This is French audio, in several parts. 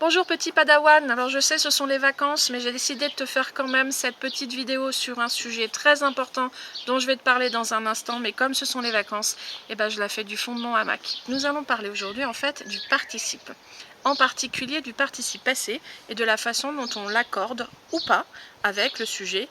Bonjour petit padawan, alors je sais ce sont les vacances mais j'ai décidé de te faire quand même cette petite vidéo sur un sujet très important dont je vais te parler dans un instant, mais comme ce sont les vacances, je la fais du fond de mon hamac. Nous allons parler aujourd'hui en fait du participe, en particulier du participe passé et de la façon dont on l'accorde ou pas avec le sujet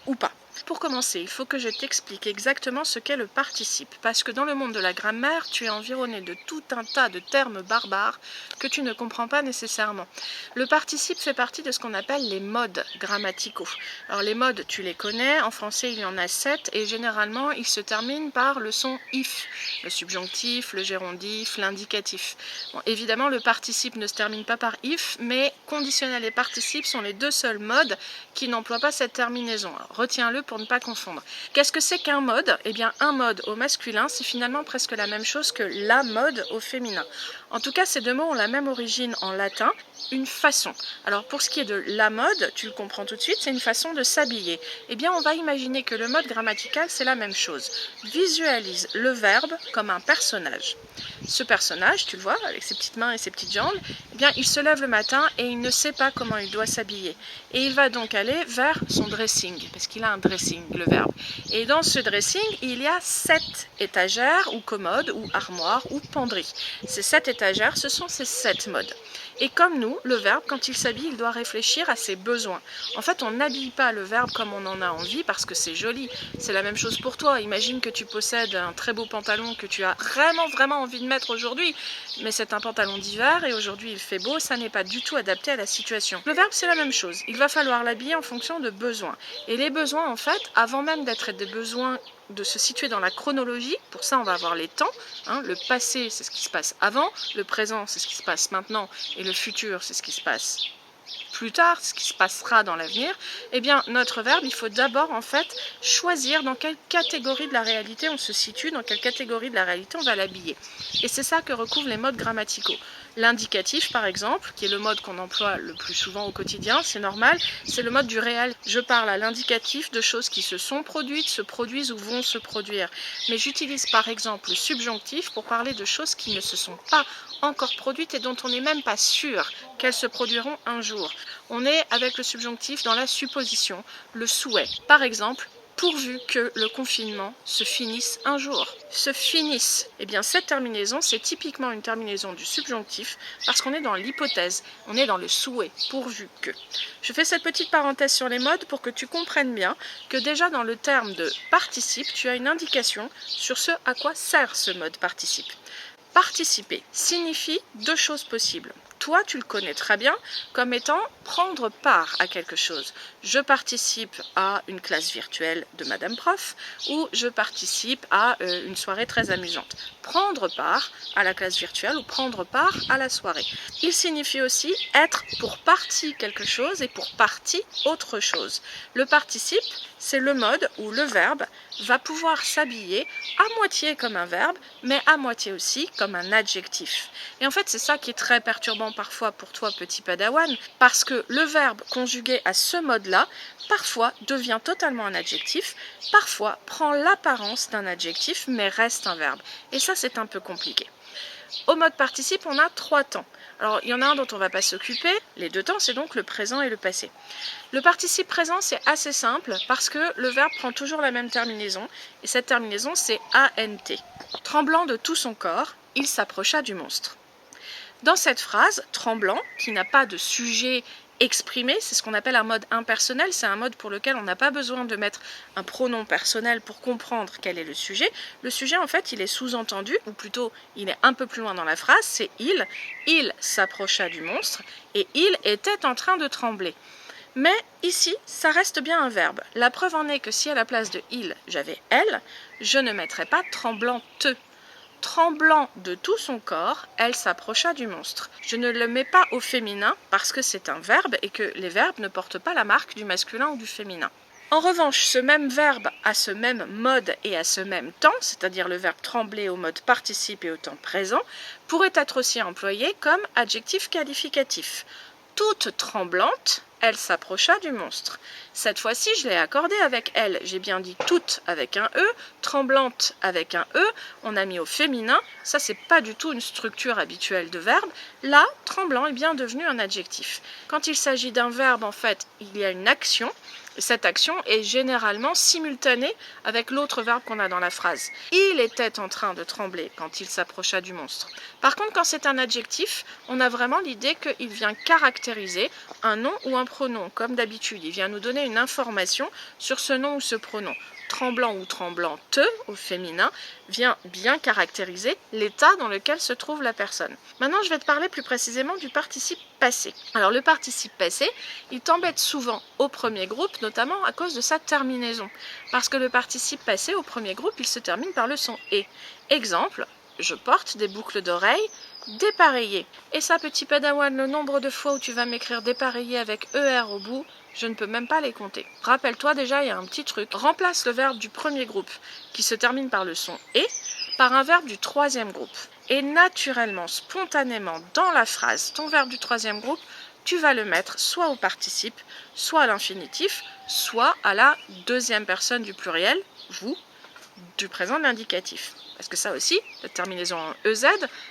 ou pas. Pour commencer, il faut que je t'explique exactement ce qu'est le participe, parce que dans le monde de la grammaire, tu es environné de tout un tas de termes barbares que tu ne comprends pas nécessairement. Le participe fait partie de ce qu'on appelle les modes grammaticaux. Alors les modes, tu les connais, en français il y en a 7, et généralement ils se terminent par le son if, le subjonctif, le gérondif, l'indicatif. Bon, évidemment, le participe ne se termine pas par if, mais conditionnel et participe sont les deux seuls modes qui n'emploient pas cette terminaison. Retiens-le pour ne pas confondre. Qu'est-ce que c'est qu'un mode? Eh bien, un mode au masculin, c'est finalement presque la même chose que la mode au féminin. En tout cas, ces deux mots ont la même origine en latin, une façon. Alors, pour ce qui est de la mode, tu le comprends tout de suite, c'est une façon de s'habiller. Eh bien, on va imaginer que le mode grammatical, c'est la même chose. Visualise le verbe comme un personnage. Ce personnage, tu le vois, avec ses petites mains et ses petites jambes, eh bien, il se lève le matin et il ne sait pas comment il doit s'habiller. Et il va donc aller vers son dressing, parce qu'il a un dressing, le verbe. Et dans ce dressing, il y a 7 étagères, ou commodes, ou armoires, ou penderies. Ces 7 étagères, ce sont ces 7 modes. Et comme nous, le verbe, quand il s'habille, il doit réfléchir à ses besoins. En fait, on n'habille pas le verbe comme on en a envie parce que c'est joli. C'est la même chose pour toi. Imagine que tu possèdes un très beau pantalon que tu as vraiment envie de mettre aujourd'hui. Mais c'est un pantalon d'hiver et aujourd'hui il fait beau, ça n'est pas du tout adapté à la situation. Le verbe, c'est la même chose. Il va falloir l'habiller en fonction de besoins. Et les besoins, en fait, avant même d'être des besoins de se situer dans la chronologie, pour ça on va avoir les temps, le passé c'est ce qui se passe avant, le présent c'est ce qui se passe maintenant, et le futur c'est ce qui se passe plus tard, ce qui se passera dans l'avenir. Eh bien notre verbe, il faut d'abord en fait choisir dans quelle catégorie de la réalité on se situe, dans quelle catégorie de la réalité on va l'habiller. Et c'est ça que recouvrent les modes grammaticaux. L'indicatif, par exemple, qui est le mode qu'on emploie le plus souvent au quotidien, c'est normal, c'est le mode du réel. Je parle à l'indicatif de choses qui se sont produites, se produisent ou vont se produire. Mais j'utilise par exemple le subjonctif pour parler de choses qui ne se sont pas encore produites et dont on n'est même pas sûr qu'elles se produiront un jour. On est avec le subjonctif dans la supposition, le souhait. Par exemple, pourvu que le confinement se finisse un jour. Se finisse. Eh bien, cette terminaison, c'est typiquement une terminaison du subjonctif parce qu'on est dans l'hypothèse, on est dans le souhait, pourvu que. Je fais cette petite parenthèse sur les modes pour que tu comprennes bien que déjà dans le terme de participe, tu as une indication sur ce à quoi sert ce mode participe. Participer signifie deux choses possibles. Toi, tu le connais très bien comme étant prendre part à quelque chose. Je participe à une classe virtuelle de Madame Prof ou je participe à une soirée très amusante. Prendre part à la classe virtuelle ou prendre part à la soirée. Il signifie aussi être pour partie quelque chose et pour partie autre chose. Le participe, c'est le mode où le verbe va pouvoir s'habiller à moitié comme un verbe, mais à moitié aussi comme un adjectif. Et en fait, c'est ça qui est très perturbant parfois pour toi, petit padawan, parce que le verbe conjugué à ce mode-là, parfois devient totalement un adjectif, parfois prend l'apparence d'un adjectif, mais reste un verbe. Et ça, c'est un peu compliqué. Au mode participe, on a 3 temps. Alors, il y en a un dont on ne va pas s'occuper. Les 2 temps, c'est donc le présent et le passé. Le participe présent, c'est assez simple parce que le verbe prend toujours la même terminaison. Et cette terminaison, c'est ANT. Tremblant de tout son corps, il s'approcha du monstre. Dans cette phrase, tremblant, qui n'a pas de sujet exprimé, c'est ce qu'on appelle un mode impersonnel, c'est un mode pour lequel on n'a pas besoin de mettre un pronom personnel pour comprendre quel est le sujet. Le sujet, en fait, il est sous-entendu, ou plutôt, il est un peu plus loin dans la phrase, c'est il s'approcha du monstre, et il était en train de trembler. Mais ici, ça reste bien un verbe. La preuve en est que si à la place de il, j'avais elle, je ne mettrais pas tremblante. Tremblant de tout son corps, elle s'approcha du monstre. Je ne le mets pas au féminin parce que c'est un verbe et que les verbes ne portent pas la marque du masculin ou du féminin. En revanche, ce même verbe a ce même mode et à ce même temps, c'est-à-dire le verbe trembler au mode participe et au temps présent, pourrait être aussi employé comme adjectif qualificatif. Toute tremblante, elle s'approcha du monstre. Cette fois-ci, je l'ai accordé avec elle. J'ai bien dit toute avec un E, tremblante avec un E. On a mis au féminin. Ça, c'est pas du tout une structure habituelle de verbe. Là, tremblant est bien devenu un adjectif. Quand il s'agit d'un verbe, en fait, il y a une action. Cette action est généralement simultanée avec l'autre verbe qu'on a dans la phrase. Il était en train de trembler quand il s'approcha du monstre. Par contre, quand c'est un adjectif, on a vraiment l'idée qu'il vient caractériser un nom ou un pronom, comme d'habitude. Il vient nous donner une information sur ce nom ou ce pronom. Tremblant ou tremblante au féminin vient bien caractériser l'état dans lequel se trouve la personne. Maintenant, je vais te parler plus précisément du participe passé. Alors, le participe passé, il t'embête souvent au premier groupe, notamment à cause de sa terminaison. Parce que le participe passé au premier groupe, il se termine par le son « et ». Exemple, je porte des boucles d'oreilles dépareillées. Et ça, petit padawan, le nombre de fois où tu vas m'écrire dépareillé avec ER au bout, je ne peux même pas les compter. Rappelle-toi déjà, il y a un petit truc. Remplace le verbe du premier groupe, qui se termine par le son « et », par un verbe du troisième groupe. Et naturellement, spontanément, dans la phrase, ton verbe du troisième groupe, tu vas le mettre soit au participe, soit à l'infinitif, soit à la deuxième personne du pluriel, vous, du présent de l'indicatif. Parce que ça aussi, la terminaison en EZ,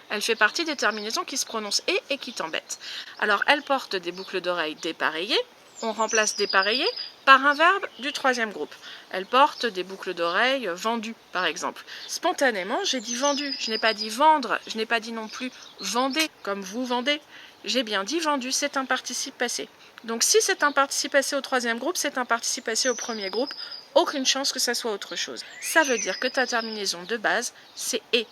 elle fait partie des terminaisons qui se prononcent et qui t'embêtent. Alors, elle porte des boucles d'oreilles dépareillées. On remplace dépareillé par un verbe du troisième groupe. Elle porte des boucles d'oreilles vendues, par exemple. Spontanément, j'ai dit vendu. Je n'ai pas dit vendre. Je n'ai pas dit non plus vendez, comme vous vendez. J'ai bien dit vendu, c'est un participe passé. Donc si c'est un participe passé au troisième groupe, c'est un participe passé au premier groupe. Aucune chance que ça soit autre chose. Ça veut dire que ta terminaison de base, c'est et,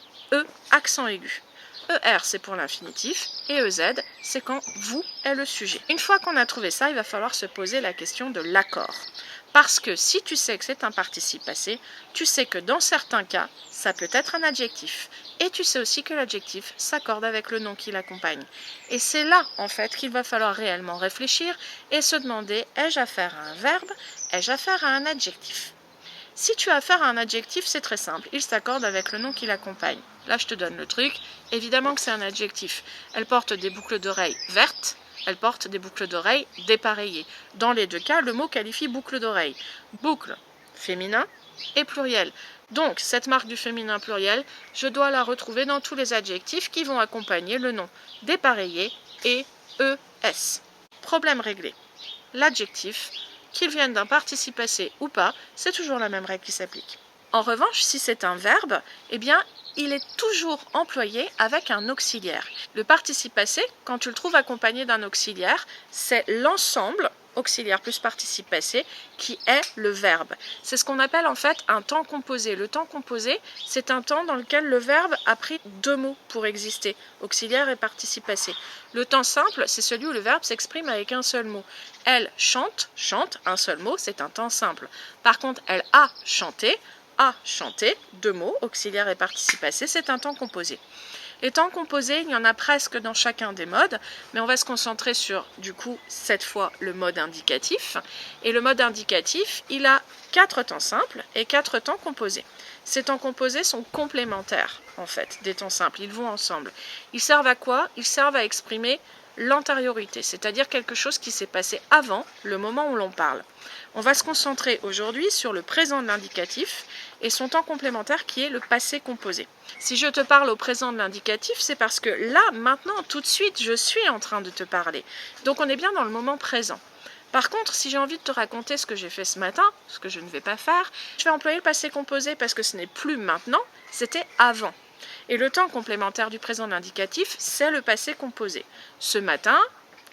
accent aigu. ER, c'est pour l'infinitif, et EZ, c'est quand vous est le sujet. Une fois qu'on a trouvé ça, il va falloir se poser la question de l'accord. Parce que si tu sais que c'est un participe passé, tu sais que dans certains cas, ça peut être un adjectif. Et tu sais aussi que l'adjectif s'accorde avec le nom qui l'accompagne. Et c'est là, en fait, qu'il va falloir réellement réfléchir et se demander, ai-je affaire à un verbe, ai-je affaire à un adjectif ? Si tu as affaire à un adjectif, c'est très simple, il s'accorde avec le nom qui l'accompagne. Là, je te donne le truc. Évidemment que c'est un adjectif. Elle porte des boucles d'oreilles vertes, elle porte des boucles d'oreilles dépareillées. Dans les deux cas, le mot qualifie boucle d'oreille. Boucle, féminin et pluriel. Donc, cette marque du féminin pluriel, je dois la retrouver dans tous les adjectifs qui vont accompagner le nom dépareillé et ES. Problème réglé. L'adjectif, qu'il vienne d'un participe passé ou pas, c'est toujours la même règle qui s'applique. En revanche, si c'est un verbe, eh bien, il est toujours employé avec un auxiliaire. Le participe passé, quand tu le trouves accompagné d'un auxiliaire, c'est l'ensemble, auxiliaire plus participe passé, qui est le verbe. C'est ce qu'on appelle en fait un temps composé. Le temps composé, c'est un temps dans lequel le verbe a pris deux mots pour exister, auxiliaire et participe passé. Le temps simple, c'est celui où le verbe s'exprime avec un seul mot. Elle chante, un seul mot, c'est un temps simple. Par contre, elle a chanté, deux mots, auxiliaire et participe passé, c'est un temps composé. Les temps composés, il y en a presque dans chacun des modes, mais on va se concentrer sur, du coup, cette fois, le mode indicatif. Et le mode indicatif, il a 4 temps simples et 4 temps composés. Ces temps composés sont complémentaires, en fait, des temps simples. Ils vont ensemble. Ils servent à quoi? Ils servent à exprimer l'antériorité, c'est-à-dire quelque chose qui s'est passé avant le moment où l'on parle. On va se concentrer aujourd'hui sur le présent de l'indicatif et son temps complémentaire qui est le passé composé. Si je te parle au présent de l'indicatif, c'est parce que là, maintenant, tout de suite, je suis en train de te parler. Donc on est bien dans le moment présent. Par contre, si j'ai envie de te raconter ce que j'ai fait ce matin, ce que je ne vais pas faire, je vais employer le passé composé parce que ce n'est plus maintenant, c'était avant. Et le temps complémentaire du présent de l'indicatif, c'est le passé composé. Ce matin,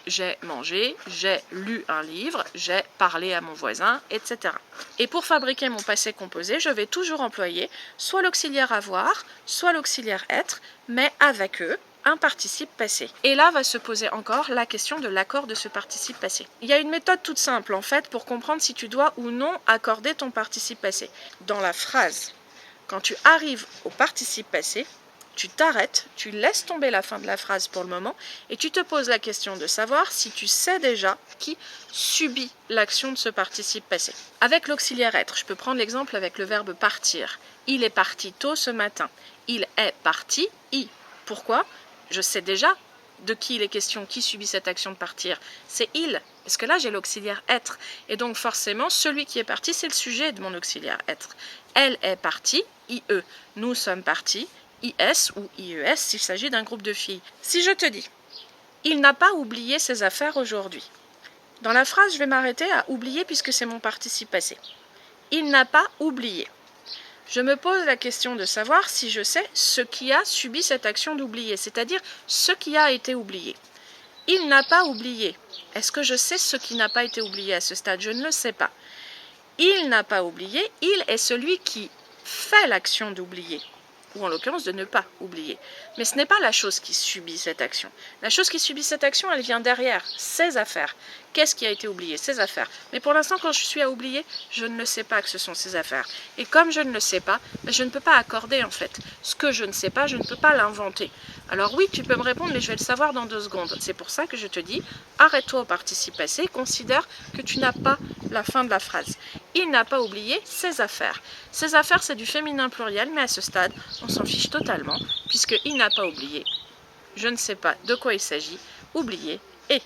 j'ai mangé, j'ai lu un livre, j'ai parlé à mon voisin, etc. Et pour fabriquer mon passé composé, je vais toujours employer soit l'auxiliaire avoir, soit l'auxiliaire être, mais avec eux, un participe passé. Et là va se poser encore la question de l'accord de ce participe passé. Il y a une méthode toute simple en fait pour comprendre si tu dois ou non accorder ton participe passé. Dans la phrase, quand tu arrives au participe passé, tu t'arrêtes, tu laisses tomber la fin de la phrase pour le moment et tu te poses la question de savoir si tu sais déjà qui subit l'action de ce participe passé. Avec l'auxiliaire être, je peux prendre l'exemple avec le verbe partir. Il est parti tôt ce matin. Il est parti, Pourquoi? Je sais déjà de qui il est question, qui subit cette action de partir. C'est il. Parce que là, j'ai l'auxiliaire être. Et donc, forcément, celui qui est parti, c'est le sujet de mon auxiliaire être. Elle est partie, IE. Nous sommes partis, IS ou IES s'il s'agit d'un groupe de filles. Si je te dis, il n'a pas oublié ses affaires aujourd'hui. Dans la phrase, je vais m'arrêter à oublier puisque c'est mon participe passé. Il n'a pas oublié. Je me pose la question de savoir si je sais ce qui a subi cette action d'oublier, c'est-à-dire ce qui a été oublié. Il n'a pas oublié. Est-ce que je sais ce qui n'a pas été oublié à ce stade? Je ne le sais pas. Il n'a pas oublié. Il est celui qui fait l'action d'oublier, ou en l'occurrence de ne pas oublier. Mais ce n'est pas la chose qui subit cette action. La chose qui subit cette action, elle vient derrière, ses affaires. Qu'est-ce qui a été oublié? Ses affaires. Mais pour l'instant, quand je suis à oublier, je ne le sais pas que ce sont ses affaires. Et comme je ne le sais pas, je ne peux pas accorder en fait. Ce que je ne sais pas, je ne peux pas l'inventer. Alors oui, tu peux me répondre, mais je vais le savoir dans 2 secondes. C'est pour ça que je te dis, arrête-toi au participe passé, considère que tu n'as pas la fin de la phrase. Il n'a pas oublié ses affaires. Ses affaires, c'est du féminin pluriel, mais à ce stade, on s'en fiche totalement, puisque il n'a pas oublié. Je ne sais pas de quoi il s'agit. Oublier et.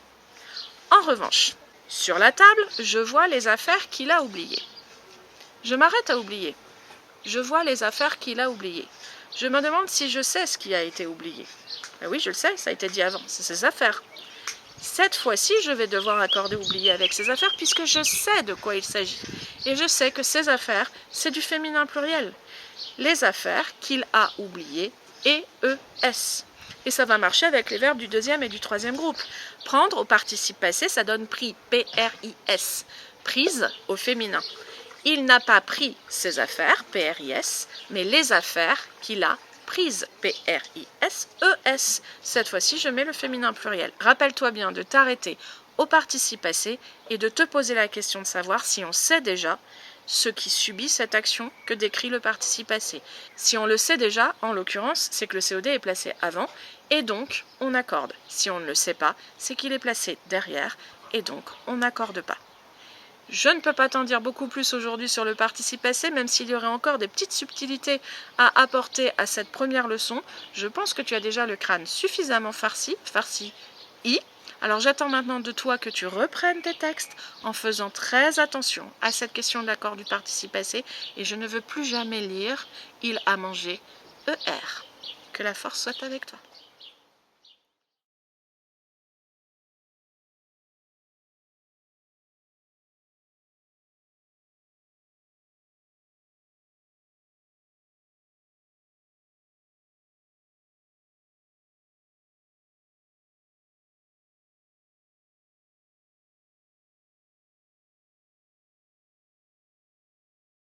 En revanche, sur la table, je vois les affaires qu'il a oubliées. Je m'arrête à oublier. Je vois les affaires qu'il a oubliées. Je me demande si je sais ce qui a été oublié. Ben oui, je le sais, ça a été dit avant, c'est ses affaires. Cette fois-ci, je vais devoir accorder oublier avec ses affaires puisque je sais de quoi il s'agit. Et je sais que ses affaires, c'est du féminin pluriel. Les affaires qu'il a oubliées, EES. Et ça va marcher avec les verbes du 2e et du 3e groupe. Prendre au participe passé, ça donne pris, P-R-I-S. Prise au féminin. Il n'a pas pris ses affaires, P-R-I-S, mais les affaires qu'il a prises, P-R-I-S-E-S. Cette fois-ci, je mets le féminin pluriel. Rappelle-toi bien de t'arrêter au participe passé et de te poser la question de savoir si on sait déjà ce qui subit cette action que décrit le participe passé. Si on le sait déjà, en l'occurrence, c'est que le COD est placé avant et donc on accorde. Si on ne le sait pas, c'est qu'il est placé derrière et donc on n'accorde pas. Je ne peux pas t'en dire beaucoup plus aujourd'hui sur le participe passé, même s'il y aurait encore des petites subtilités à apporter à cette première leçon. Je pense que tu as déjà le crâne suffisamment farci, I. Alors j'attends maintenant de toi que tu reprennes tes textes en faisant très attention à cette question de l'accord du participe passé et je ne veux plus jamais lire « il a mangé ER ». Que la force soit avec toi.